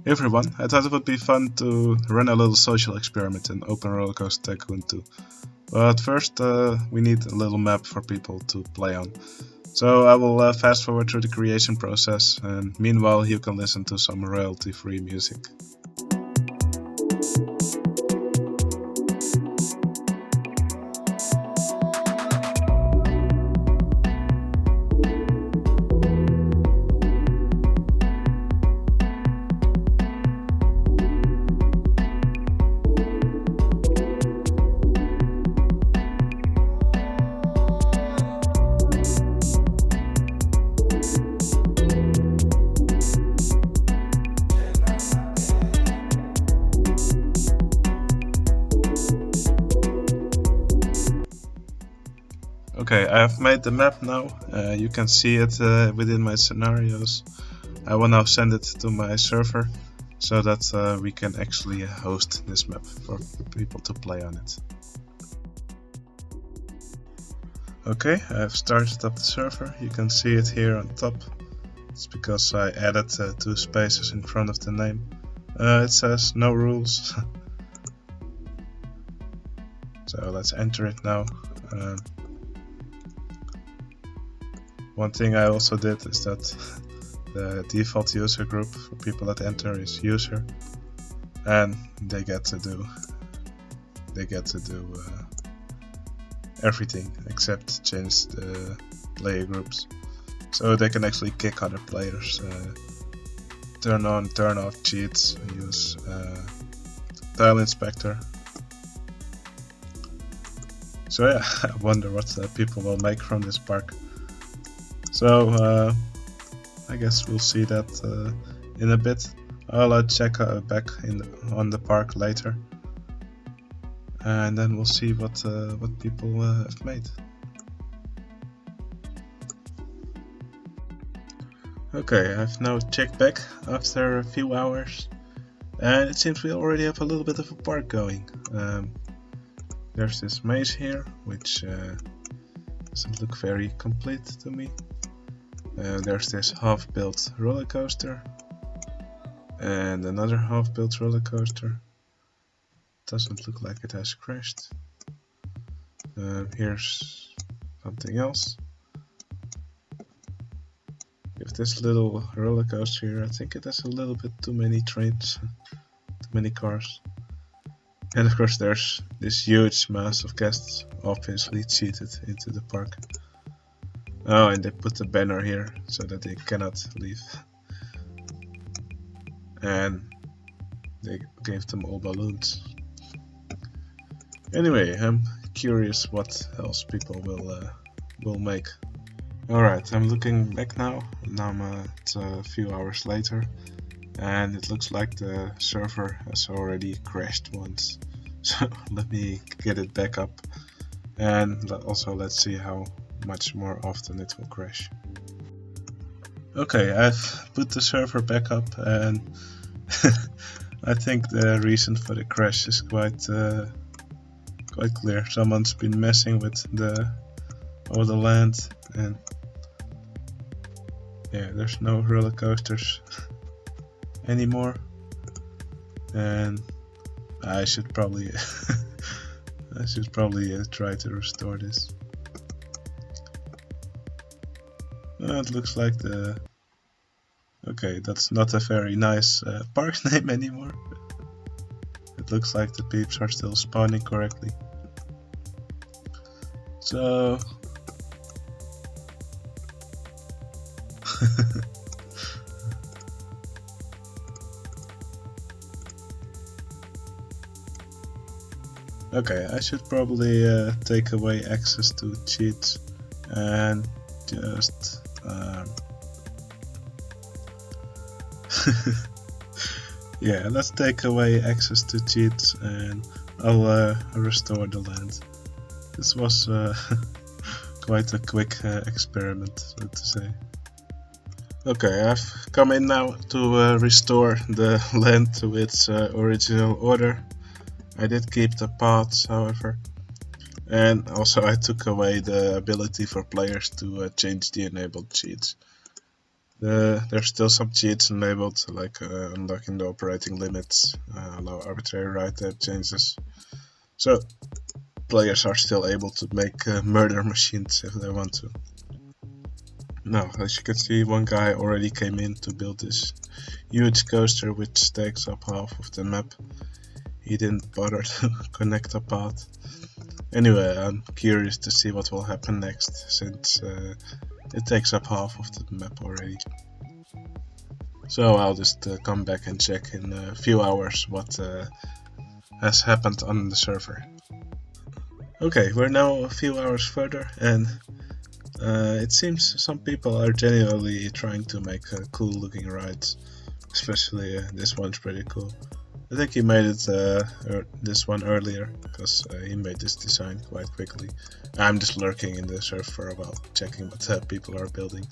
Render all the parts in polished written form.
Hey everyone, I thought it would be fun to run a little social experiment in OpenRCT2. But first we need a little map for people to play on. So I will fast forward through the creation process, and meanwhile you can listen to some royalty-free music. Okay, I have made the map now. You can see it within my scenarios. I will now send it to my server so that we can actually host this map for people to play on it. Okay, I have started up the server. You can see it here on top. It's because I added 2 spaces in front of the name. It says no rules. So let's enter it now. One thing I also did is that the default user group for people that enter is user, and they get to do everything except change the player groups, so they can actually kick other players, turn on, turn off cheats, use tile inspector. So yeah, I wonder what people will make from this park. So I guess we'll see that in a bit. I'll check back on the park later, and then we'll see what people have made. Okay, I've now checked back after a few hours, and it seems we already have a little bit of a park going. There's this maze here, which doesn't look very complete to me. There's this half-built roller coaster and another half-built roller coaster. Doesn't look like it has crashed. Here's something else. With this little roller coaster here, I think it has a little bit too many trains, too many cars. And of course there's this huge mass of guests, obviously cheated into the park. Oh, and they put the banner here so that they cannot leave. And they gave them all balloons. Anyway, I'm curious what else people will make. Alright, I'm looking back now. Now it's a few hours later, and it looks like the server has already crashed once. So let me get it back up, and also let's see how much more often it will crash. Okay, I've put the server back up, and I think the reason for the crash is quite clear. Someone's been messing with all the land, and yeah, there's no roller coasters anymore, and I should probably try to restore this. It looks like okay, that's not a very nice park name anymore. It looks like the peeps are still spawning correctly. So okay, I should probably take away access to cheats and just yeah, let's take away access to cheats, and I'll restore the land. This was quite a quick experiment, so to say. Okay, I've come in now to restore the land to its original order. I did keep the paths, however, and also I took away the ability for players to change the enabled cheats. There's still some cheats enabled, like unlocking the operating limits, allow arbitrary ride type changes. So players are still able to make murder machines if they want to. Now, as you can see, one guy already came in to build this huge coaster which takes up half of the map. He didn't bother to connect a path. Anyway, I'm curious to see what will happen next, since it takes up half of the map already. So I'll just come back and check in a few hours what has happened on the server. Okay, we're now a few hours further, and it seems some people are genuinely trying to make cool looking rides. Especially this one's pretty cool. I think he made it this one earlier, because he made this design quite quickly. I'm just lurking in the server for a while, checking what people are building.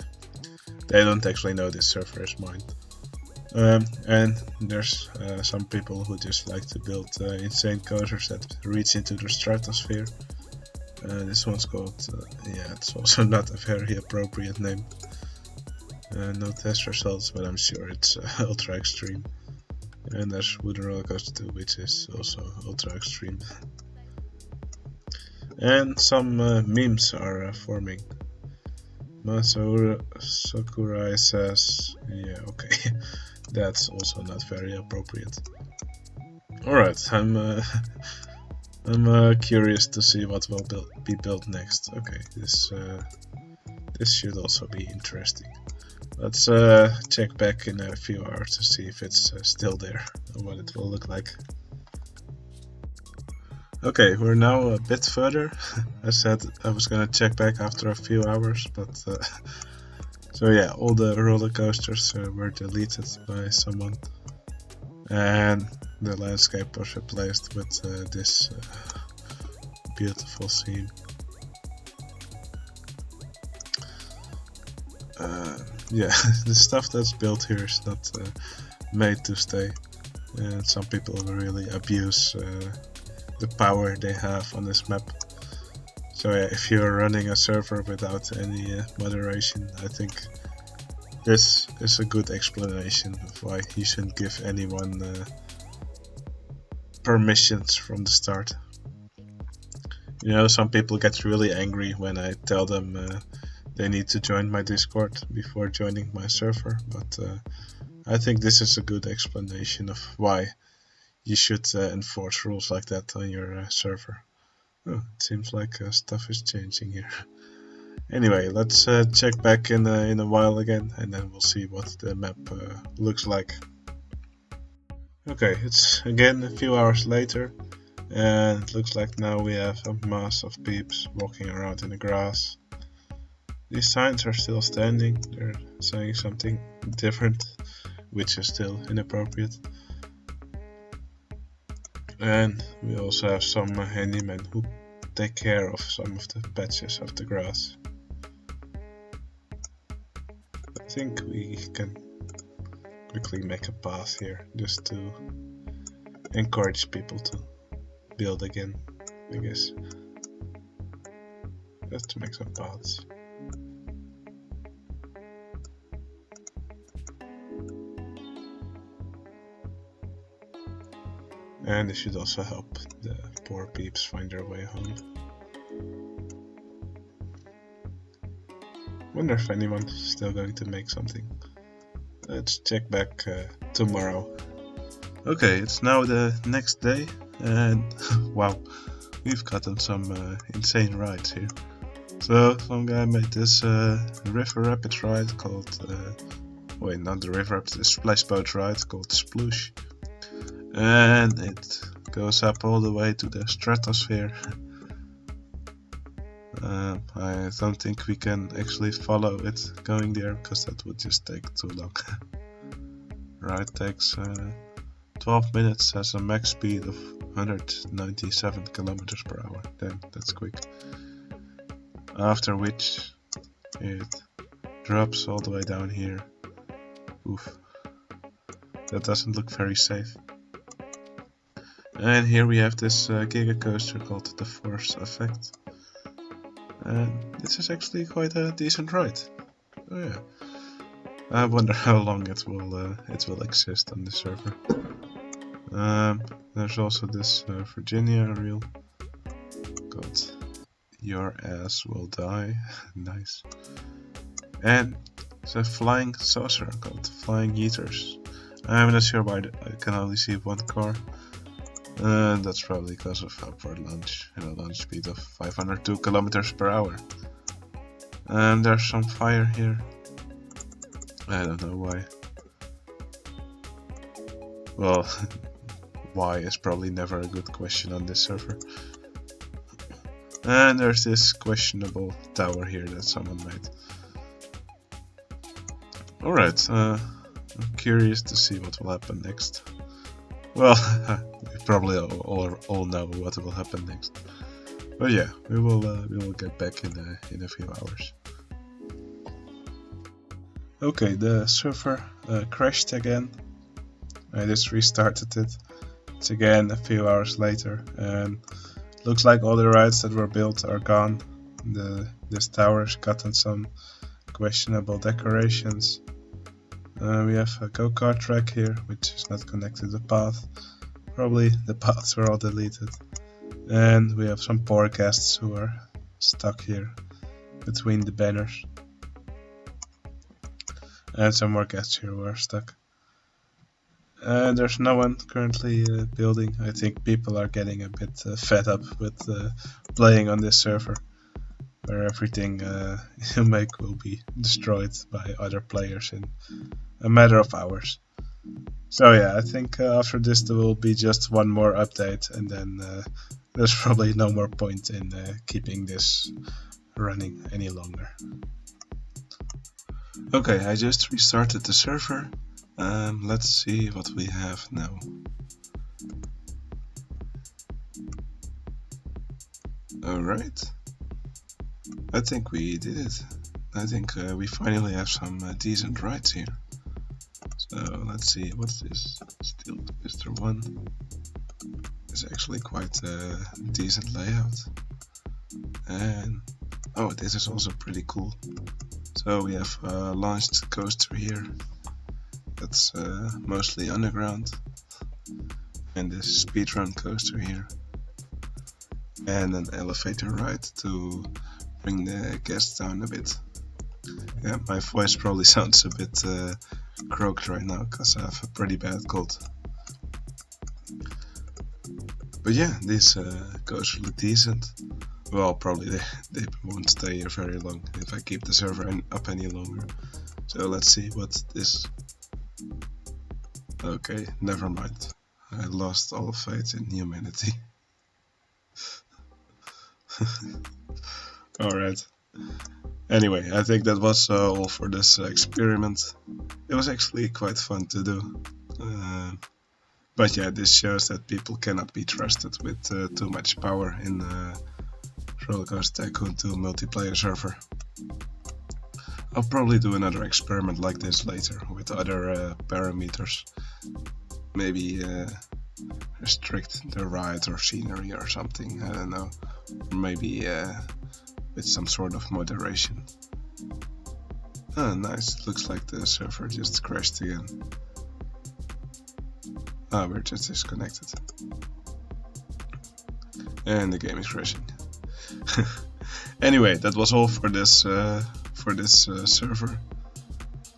They don't actually know this server is mine. And there's some people who just like to build insane coasters that reach into the stratosphere. This one's called, yeah, it's also not a very appropriate name. No test results, but I'm sure it's ultra extreme. And there's OpenRCT2, which is also ultra extreme. And some memes are forming. Sakurai says, yeah, okay, that's also not very appropriate. Alright, I'm curious to see what will be built next. Okay, this should also be interesting. Let's check back in a few hours to see if it's still there and what it will look like. Okay, we're now a bit further. I said I was gonna check back after a few hours, but so yeah, all the roller coasters were deleted by someone, and the landscape was replaced with this beautiful scene. Yeah, the stuff that's built here is not made to stay, and some people really abuse the power they have on this map. So yeah, if you're running a server without any moderation, I think this is a good explanation of why you shouldn't give anyone permissions from the start. You know, some people get really angry when I tell them they need to join my Discord before joining my server, but I think this is a good explanation of why you should enforce rules like that on your server. Oh, it seems like stuff is changing here. Anyway, let's check back in a while again, and then we'll see what the map looks like. Okay, it's again a few hours later, and it looks like now we have a mass of peeps walking around in the grass. These signs are still standing, they're saying something different, which is still inappropriate. And we also have some handymen who take care of some of the patches of the grass. I think we can quickly make a path here just to encourage people to build again, I guess. Just to make some paths. And this should also help the poor peeps find their way home. Wonder if anyone's still going to make something. Let's check back tomorrow. Okay, it's now the next day, and wow, we've gotten some insane rides here. So some guy made this river rapid ride called, wait, not the river rapid, the splash boat ride called Sploosh. And it goes up all the way to the stratosphere. I don't think we can actually follow it going there, because that would just take too long. Ride takes 12 minutes, has a max speed of 197 kilometers per hour. Damn, that's quick. After which it drops all the way down here. Oof. That doesn't look very safe. And here we have this giga coaster called the Force Effect. And this is actually quite a decent ride. Oh yeah. I wonder how long it will exist on the server. There's also this Virginia reel. God, your ass will die. Nice. And it's a flying saucer called Flying Eaters. I'm not sure why I can only see one car. That's probably because of upward launch and a launch speed of 502 kilometers per hour. And there's some fire here. I don't know why. Well, why is probably never a good question on this server. And there's this questionable tower here that someone made. Alright, I'm curious to see what will happen next. Well, we probably all know what will happen next. But yeah, we will get back in a few hours. Okay, the server crashed again. I just restarted it. It's again a few hours later, and looks like all the rides that were built are gone. This tower's gotten some questionable decorations. We have a go-kart track here, which is not connected to the path. Probably the paths were all deleted. And we have some poor guests who are stuck here between the banners. And some more guests here who are stuck. There's no one currently building. I think people are getting a bit fed up with playing on this server, where everything you make will be destroyed by other players in a matter of hours. So yeah, I think after this there will be just one more update, and then there's probably no more point in keeping this running any longer. Okay, I just restarted the server. Let's see what we have now. Alright, I think we did it. I think we finally have some decent rides here. So let's see, what's this? Steel Twister 1. It's actually quite a decent layout. And oh, this is also pretty cool. So we have a launched coaster here. That's mostly underground. And this speedrun coaster here. And an elevator ride to bring the guests down a bit. Yeah, my voice probably sounds a bit croaked right now because I have a pretty bad cold. But yeah, these coasters look decent. Well, probably they won't stay here very long if I keep the server up any longer. So let's see what this... Okay, never mind. I lost all faith in humanity. Alright. Anyway, I think that was all for this experiment. It was actually quite fun to do. But yeah, this shows that people cannot be trusted with too much power in Rollercoaster Tycoon 2 multiplayer server. I'll probably do another experiment like this later with other parameters. Maybe restrict the ride or scenery or something, I don't know. Or maybe with some sort of moderation. Oh, nice. Looks like the server just crashed again. Ah, we're just disconnected. And the game is crashing. Anyway, that was all for this server.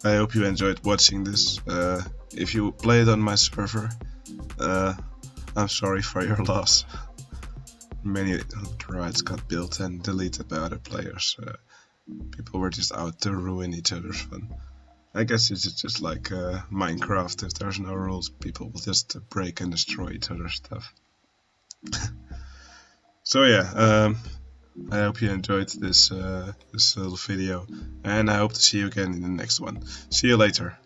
I hope you enjoyed watching this. If you played on my server, I'm sorry for your loss. Many rides got built and deleted by other players. People were just out to ruin each other's fun. I guess it's just like Minecraft. If there's no rules, people will just break and destroy each other's stuff. So yeah, I hope you enjoyed this little video, and I hope to see you again in the next one. See you later.